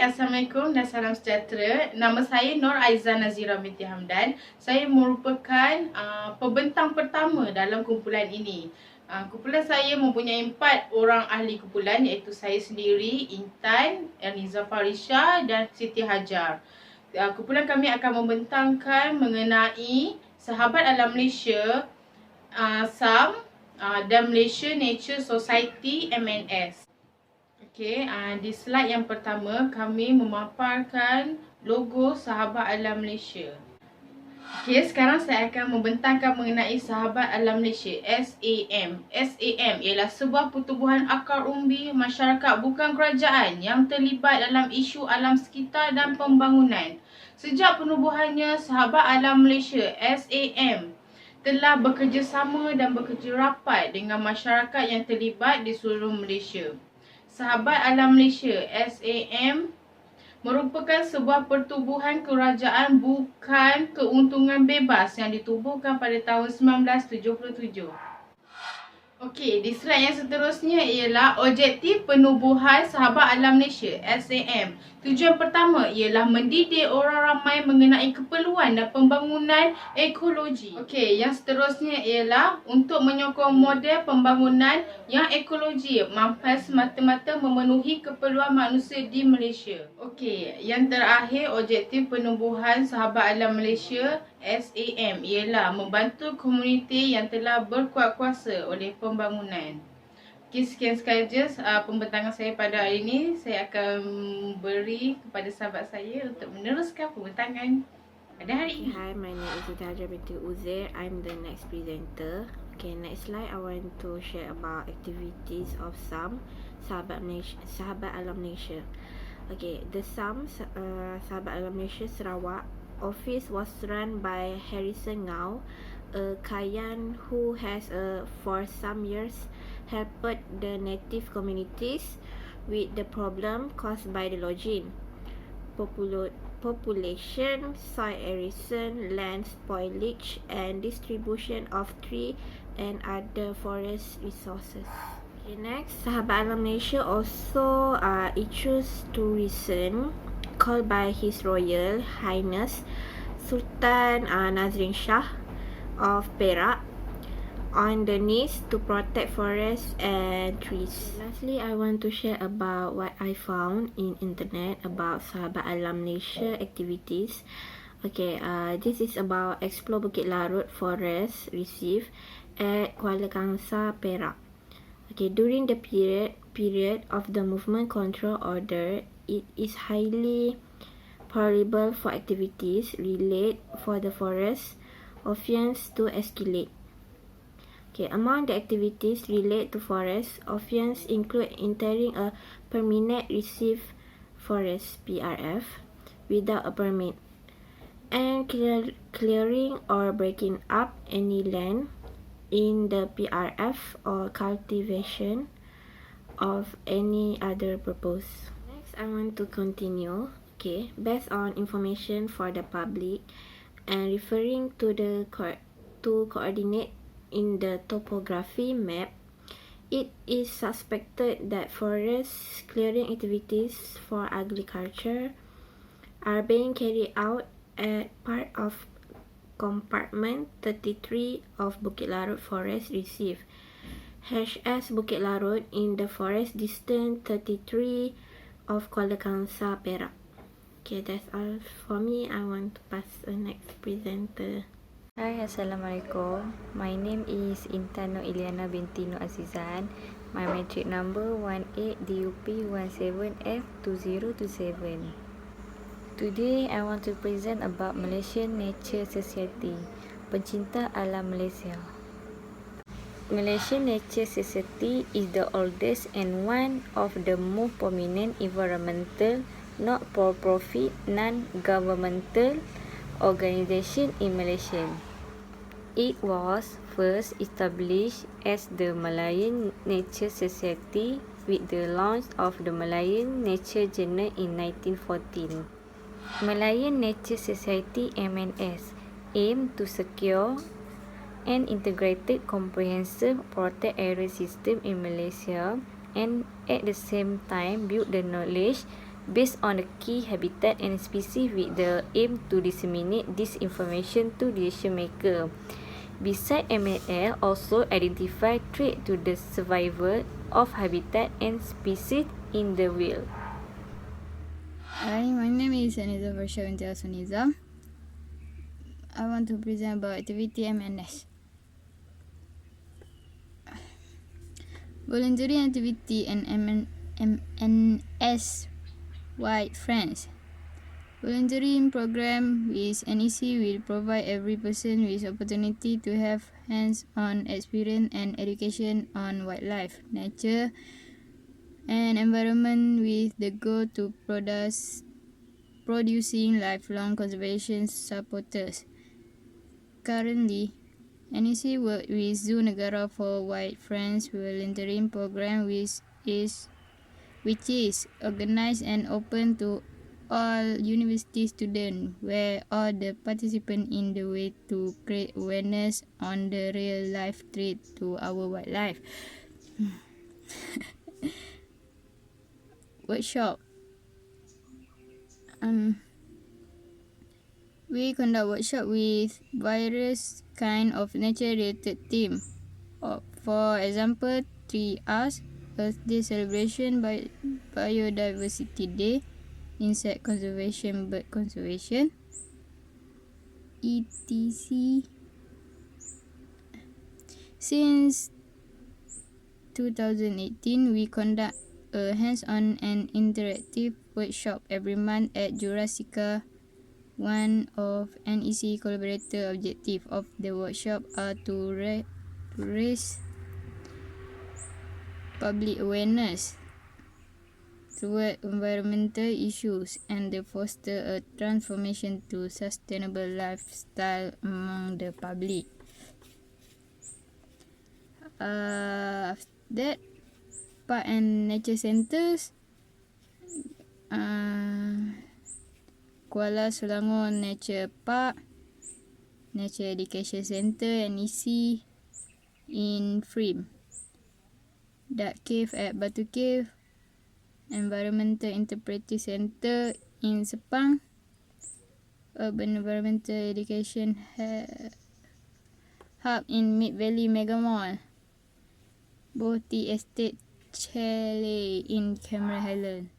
Assalamualaikum dan salam sejahtera. Nama saya Nur Aizan Nazira binti Hamdan. Saya merupakan pembentang pertama dalam kumpulan ini. Kumpulan saya mempunyai 4 orang ahli kumpulan, iaitu saya sendiri, Intan, Erniza Farisha dan Siti Hajar. Kumpulan kami akan membentangkan mengenai Sahabat Alam Malaysia, SAM, dan Malaysia Nature Society MNS. Okey, di slide yang pertama kami memaparkan logo Sahabat Alam Malaysia. Okey, sekarang saya akan membentangkan mengenai Sahabat Alam Malaysia, SAM. SAM ialah sebuah pertubuhan akar umbi masyarakat bukan kerajaan yang terlibat dalam isu alam sekitar dan pembangunan. Sejak penubuhannya, Sahabat Alam Malaysia, SAM, telah bekerjasama dan bekerja rapat dengan masyarakat yang terlibat di seluruh Malaysia. Sahabat Alam Malaysia, SAM, merupakan sebuah pertubuhan kerajaan bukan keuntungan bebas yang ditubuhkan pada tahun 1977. Okey, di slide yang seterusnya ialah objektif penubuhan Sahabat Alam Malaysia, SAM. Tujuan pertama ialah mendidik orang ramai mengenai keperluan dan pembangunan ekologi. Okey, yang seterusnya ialah untuk menyokong model pembangunan yang ekologi mampu semata-mata memenuhi keperluan manusia di Malaysia. Okey, yang terakhir objektif penubuhan Sahabat Alam Malaysia, SAM, ialah membantu komuniti yang telah berkuat kuasa oleh pembangunan. Okey, sekian sahaja pembentangan saya pada hari ini. Saya akan beri kepada sahabat saya untuk meneruskan pembentangan pada hari ini. Hi, my name is Siti Hajar binti Uzair. I'm the next presenter. Okay, next slide I want to share about activities of SAM, Sahabat Alam Malaysia. Okay, the SAM, Sahabat Alam Malaysia Sarawak office was run by Harrison Ngau, a Kayan who has for some years helped the native communities with the problem caused by the lodging, population, soil erosion, land spoilage, and distribution of tree and other forest resources. Okay, next, Sahabat Alam Malaysia also issues tourism called by His Royal Highness Sultan Nazrin Shah of Perak on the needs to protect forests and trees. Lastly, I want to share about what I found in internet about Sahabat Alam Malaysia activities. Okay, this is about Explore Bukit Larut Forest Reserve at Kuala Kangsar, Perak. Okay, during the period of the Movement Control Order, it is highly probable for activities related for the forest offense to escalate. Okay, among the activities related to forest offense include entering a permanent reserve forest (PRF) without a permit, and clearing or breaking up any land in the PRF or cultivation of any other purpose. Next, I want to continue. Okay, based on information for the public and referring to the coordinate in the topography map, it is suspected that forest clearing activities for agriculture are being carried out at part of compartment 33 of Bukit Larut Forest Reserve, HS Bukit Larut, in the forest distance 33 of Kuala Kangsar, Perak. Okay, that's all for me. I want to pass the next presenter. Hi, Assalamualaikum. My name is Intan Nur Iliana binti Nur Azizan. My matric number 18DUP17F2027. Today, I want to present about Malaysian Nature Society, pencinta alam Malaysia. Malaysian Nature Society is the oldest and one of the most prominent environmental, not-for-profit, non-governmental organisation in Malaysia. It was first established as the Malayan Nature Society with the launch of the Malayan Nature Journal in 1914. Malayan Nature Society MNS aimed to secure an integrated, comprehensive, protected area system in Malaysia and at the same time build the knowledge based on the key habitat and species with the aim to disseminate this information to decision maker. Besides MLL, also identify threat to the survival of habitat and species in the wild. Hi, my name is Aniza Farsha binti Asuniza. I want to present about activity MNS. Voluntary activity and MNS White Friends. Volunteering program with NEC will provide every person with opportunity to have hands-on experience and education on wildlife, nature, and environment with the goal to producing lifelong conservation supporters. Currently, NEC works with Zoo Negara for White Friends volunteering program which is organized and open to all university students, where all the participants in the way to create awareness on the real life threat to our wildlife. Workshop. We conduct workshop with various kind of nature-related theme. For example, 3Rs, Earth Day celebration, Biodiversity Day, insect conservation, bird conservation, etc. Since 2018, we conduct a hands-on and interactive workshop every month at Jurassica. One of NEC collaborator objective of the workshop are to raise public awareness toward environmental issues and to foster a transformation to sustainable lifestyle among the public. After that, park and nature centres. Kuala Selangor Nature Park, Nature Education Centre NEC in Frim, Duck Cave at Batu Cave, Environmental Interpretive Centre in Sepang, Urban Environmental Education Hub in Mid Valley Mega Mall, Boti Estate Chalet in Cameron Highland.